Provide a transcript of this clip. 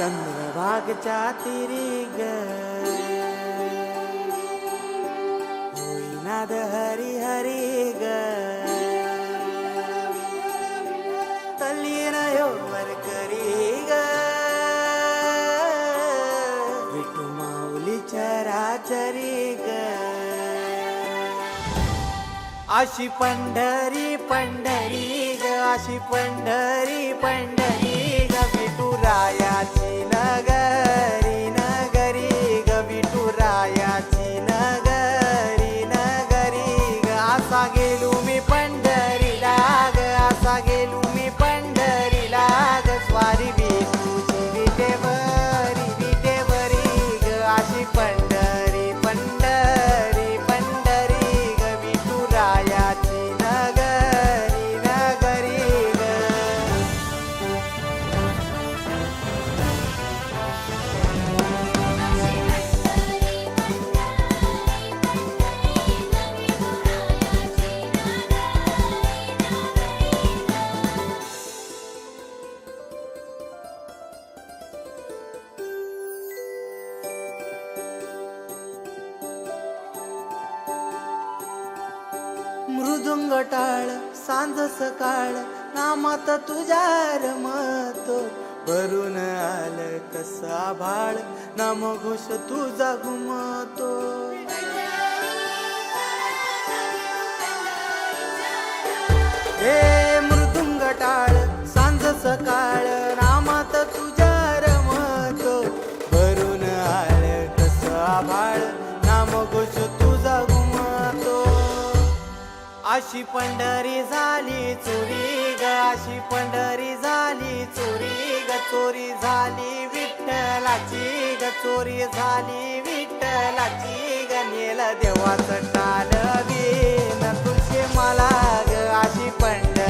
चंद्रभागच्या तिरी ग होईनाद हरी हरी ग तल्लीन वर करी ग विठू माऊली चराचरी ग अशी पंढरी पंढरी ग अशी पंढरी पंढरी ग विठुरायाची नगरी नगरी ग विठुरायाची नगरी नगरी ग असा गेलो मी पंढरीला ग असा गेलो मी पंढरीला ग स्वारी विठूची विटेवरी ग अशी पंढरी पंढरी पंढरी ग विठुरायाची नगरी नगरी ग मृदुंग टाळ सांज सकाळ नामात तुझ्या रमतो भरून आलं कसा भाळ नाम घोष तुझा घुमतो हे मृदुंग टाळ सांज सकाळ नामात तुझ्या रमतो भरून आलं कसा भाळ नाम घोष तुझा घुमतो अशी पंढरी झाली चोरी ग अशी पंढरी झाली चोरी ग चोरी झाली विठ्ठलाची ग चोरी झाली विठ्ठलाची ग नेल देवाचं टाळ बिन तुझे मला ग अशी पंढरी